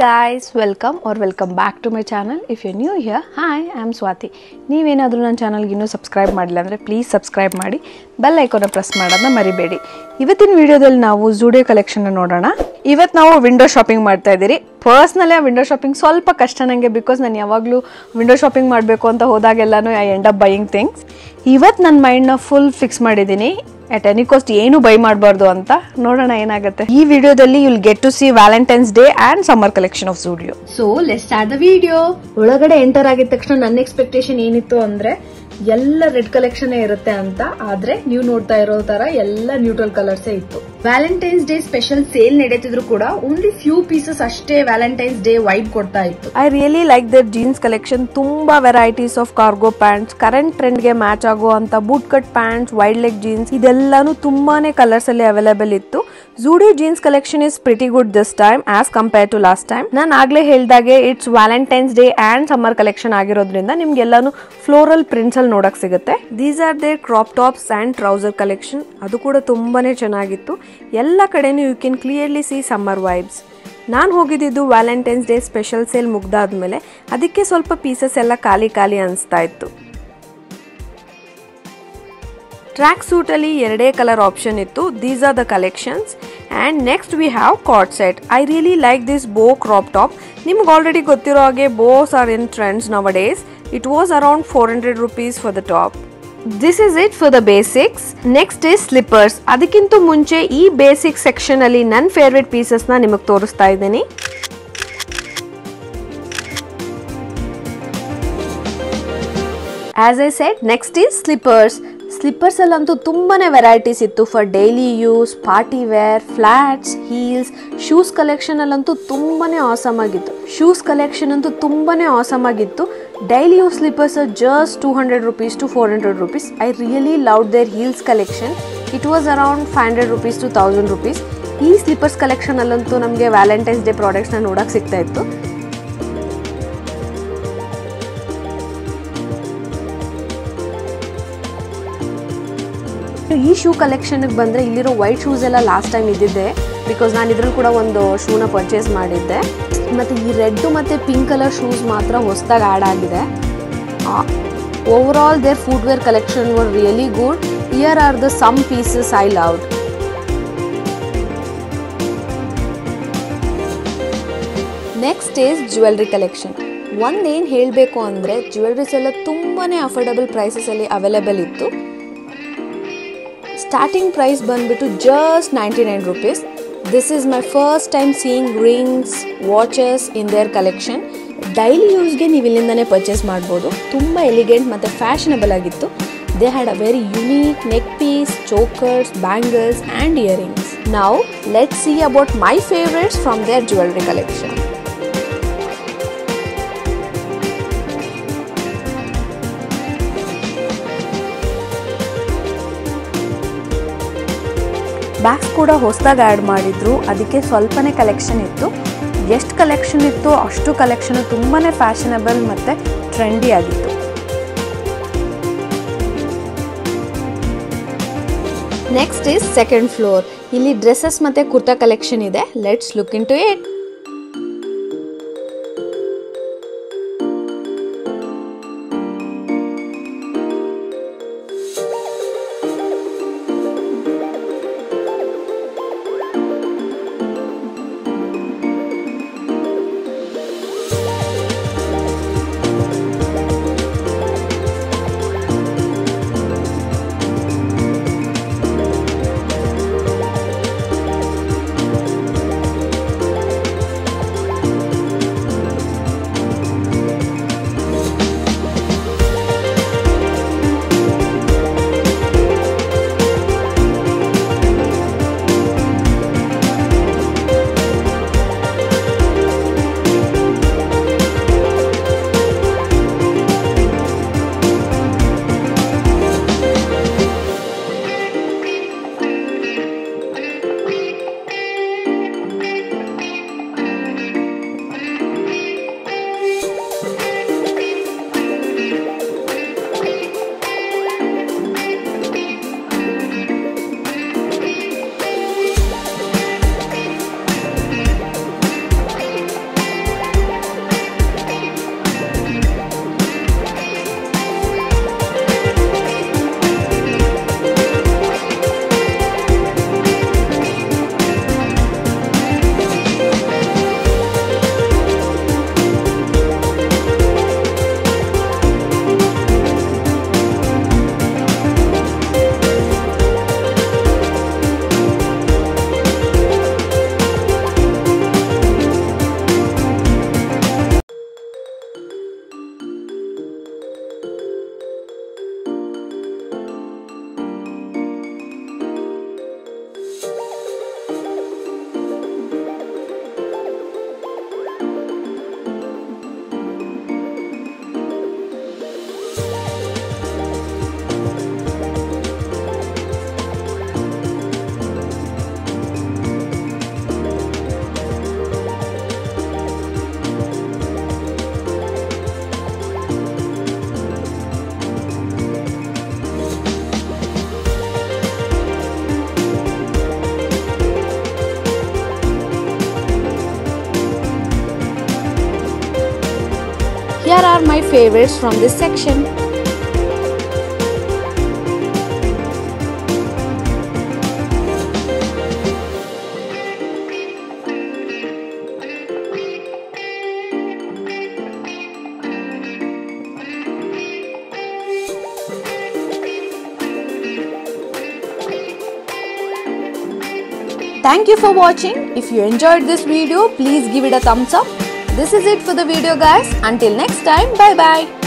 guys, welcome back to my channel. If you're new here, hi, I'm Swati. ನೀವೇನಾದರೂ ನನ್ನ ಚಾನಲ್ಗೆ ಇನ್ನೂ subscribe ಮಾಡಿಲ್ಲ ಅಂದರೆ ಪ್ಲೀಸ್ ಸಬ್ಸ್ಕ್ರೈಬ್ ಮಾಡಿ, ಬೆಲ್ ಐಕಾನ್ನ ಪ್ರೆಸ್ ಮಾಡೋದನ್ನ ಮರಿಬೇಡಿ. ಇವತ್ತಿನ ವಿಡಿಯೋದಲ್ಲಿ ನಾವು ಜೂಡಿಯೋ ಕಲೆಕ್ಷನ್ ನೋಡೋಣ. ಇವತ್ತು ನಾವು ವಿಂಡೋ ಶಾಪಿಂಗ್ ಮಾಡ್ತಾ ಇದ್ದೀರಿ. ಪರ್ಸ್ನಲಿ ಆ ವಿಂಡೋ ಶಾಪಿಂಗ್ ಸ್ವಲ್ಪ ಕಷ್ಟ ನನಗೆ, ಬಿಕಾಸ್ ನಾನು ಯಾವಾಗಲೂ ವಿಂಡೋ ಶಾಪಿಂಗ್ ಮಾಡಬೇಕು ಅಂತ ಹೋದಾಗೆಲ್ಲನೂ I end up buying things. ಇವತ್ತು ನನ್ನ ಮೈಂಡ್ನ ಫುಲ್ ಫಿಕ್ಸ್ ಮಾಡಿದ್ದೀನಿ, at any cost ಏನು ಬೈ ಮಾಡಬಾರ್ದು ಅಂತ. ನೋಡೋಣ ಏನಾಗುತ್ತೆ. ಈ ವಿಡಿಯೋದಲ್ಲಿ you'll get to see Valentine's Day and summer collection of Zudio. So let's start the video. ಒಳಗಡೆ ಎಂಟರ್ ಆಗಿದ ತಕ್ಷಣ ನನ್ನ ಎಕ್ಸ್ಪೆಕ್ಟೇಷನ್ ಏನಿತ್ತು ಅಂದ್ರೆ ಎಲ್ಲ ರೆಡ್ ಕಲೆಕ್ಷನ್ ಇರುತ್ತೆ ಅಂತ, ಆದ್ರೆ ನೀವು ನೋಡ್ತಾ ಇರೋ ತರ ಎಲ್ಲ ನ್ಯೂಟ್ರಲ್ ಕಲರ್ಸ್ ಇತ್ತು. ವ್ಯಾಲೆಂಟೈನ್ಸ್ ಡೇ ಸ್ಪೆಷಲ್ ಸೇಲ್ ನಡೆಯುತ್ತಿದ್ರು ಕೂಡ ಓನ್ಲಿ ಫ್ಯೂ ಪೀಸಸ್ ಅಷ್ಟೇ ವ್ಯಾಲೆಂಟೈನ್ಸ್ ಡೇ ವೈಬ್ ಕೊಡ್ತಾ ಇತ್ತು. I really like their jeans collection. ತುಂಬಾ varieties of cargo pants, current trend ಗೆ ಮ್ಯಾಚ್ ಆಗುವಂತ boot cut pants, wide leg jeans, ಇದೆಲ್ಲಾನು ತುಂಬಾನೇ ಕಲರ್ಸ್ ಅಲ್ಲಿ ಅವೈಲೇಬಲ್ ಇತ್ತು. Zudio jeans collection is pretty good this time as compared to last time. ನಾನು ಆಗ್ಲೇ ಹೇಳ್ದಾಗೆ it's Valentine's Day and summer collection ಆಗಿರೋದ್ರಿಂದ ನಿಮ್ಗೆಲ್ಲಾನು ಫ್ಲೋರಲ್ ಪ್ರಿಂಟ್ಸ್ ಅಲ್ಲಿ ನೋಡಕ್ ಸಿಗುತ್ತೆ. These are their crop tops and trouser collection. ಅದು ಕೂಡ ತುಂಬಾನೇ ಚೆನ್ನಾಗಿತ್ತು. ಎಲ್ಲ ಕಡೆನೂ you can clearly see summer vibes. ನಾನು ಹೋಗಿದ್ದು ವ್ಯಾಲೆಂಟೈನ್ಸ್ ಡೇ ಸ್ಪೆಷಲ್ ಸೇಲ್ ಮುಗ್ದಾದ್ಮೇಲೆ, ಅದಕ್ಕೆ ಸ್ವಲ್ಪ ಪೀಸಸ್ ಎಲ್ಲ ಖಾಲಿ ಅನಿಸ್ತಾ ಇತ್ತು. ಟ್ರ್ಯಾಕ್ ಸೂಟ್ ಅಲ್ಲಿ ಎರಡೇ ಕಲರ್ ಆಪ್ಷನ್ ಇತ್ತು. These are the collections. And next we have card set. I really like this ಬೋ ಕ್ರಾಪ್ ಟಾಪ್. ನಿಮ್ಗೆ ಆಲ್ರೆಡಿ ಗೊತ್ತಿರೋ ಹಾಗೆ ಬೋಸ್ ಆರ್ ಇನ್ ಟ್ರೆಂಡ್ಸ್ ನವ days. It was around 400 rupees for the top. This is it for the basics. Next is slippers. ಅದಕ್ಕಿಂತ ಮುಂಚೆ ಈ basic section ಅಲ್ಲಿ ನನ್ನ ಫೇವ್ರೆಟ್ ಪೀಸಸ್ ನ ನಿಮಗೆ ತೋರಿಸ್ತಾ ಇದ್ದೀನಿ. As I said, next is slippers. Slippers ಅಲ್ಲಂತೂ ತುಂಬಾನೇ ವೆರೈಟೀಸ್ ಇತ್ತು for daily use, party wear, flats, heels. Shoes collection ಅಲ್ಲಂತೂ ತುಂಬಾನೇ ಆಸಮ್ ಆಗಿತ್ತು. Daily use slippers just 200 rupees to 400 rupees. I really love their heels collection. It was around 500 rupees to 1000 rupees. ಈ slippers collection ಅಲ್ಲಂತೂ ನಮಗೆ Valentine's day products ನ ನೋಡಕ್ ಸಿಗ್ತಾ ಇತ್ತು. ಈ ಶೂ ಕಲೆಕ್ಷನ್ ಬಂದರೆ ಇಲ್ಲಿರೋ ವೈಟ್ ಶೂಸ್ ಎಲ್ಲ ಲಾಸ್ಟ್ ಟೈಮ್ ಇದ್ದಿದ್ದೆ, ಬಿಕಾಸ್ ನಾನು ಇದ್ರಲ್ಲಿ ಕೂಡ ಒಂದು ಶೂನ ಪರ್ಚೇಸ್ ಮಾಡಿದ್ದೆ. ಮತ್ತು ಈ ರೆಡ್ ಮತ್ತು ಪಿಂಕ್ ಕಲರ್ ಶೂಸ್ ಮಾತ್ರ ಹೊಸದಾಗಿ ಆ್ಯಡ್ ಆಗಿದೆ. Over all their footwear collection were really good. Here are the some pieces I loved. Next is jewellery collection. ಒಂದೇನು ಹೇಳಬೇಕು ಅಂದರೆ ಜ್ಯುವೆಲ್ರೀಸ್ ಎಲ್ಲ ತುಂಬಾ ಅಫೋರ್ಡಬಲ್ ಪ್ರೈಸಸಲ್ಲಿ ಅವೈಲೇಬಲ್ ಇತ್ತು. ಸ್ಟಾರ್ಟಿಂಗ್ ಪ್ರೈಸ್ ಬಂದ್ಬಿಟ್ಟು just 99 rupees. This is my first time seeing rings, watches in their collection. Daily ಯೂಸ್ಗೆ ನೀವು ಇಲ್ಲಿಂದನೇ ಪರ್ಚೇಸ್ ಮಾಡ್ಬೋದು. ತುಂಬ ಎಲಿಗೆಂಟ್ ಮತ್ತು ಫ್ಯಾಷನಬಲ್ ಆಗಿತ್ತು. They had a very unique neck piece, chokers, bangles and earrings. Now let's see about my favourites from their jewellery collection. Bags ಕೂಡ ಹೊಸದಾಗಿ add ಮಾಡಿದ್ರು, ಅದಕ್ಕೆ ಸ್ವಲ್ಪನೇ ಕಲೆಕ್ಷನ್ ಇತ್ತು. ಎಷ್ಟು ಕಲೆಕ್ಷನ್ ಇತ್ತು ಅಷ್ಟು ಕಲೆಕ್ಷನ್ ತುಂಬಾ ಫ್ಯಾಷನಬಲ್ ಮತ್ತು ಟ್ರೆಂಡಿ ಆಗಿತ್ತು. Next is second floor. ಇಲ್ಲಿ ಡ್ರೆಸ್ಸಸ್ ಮತ್ತು ಕುರ್ತಾ ಕಲೆಕ್ಷನ್ ಇದೆ. Let's look in to it. favorites from this section. Thank you for watching. If you enjoyed this video, please give it a thumbs up. This is it for the video guys. Until next time, bye bye.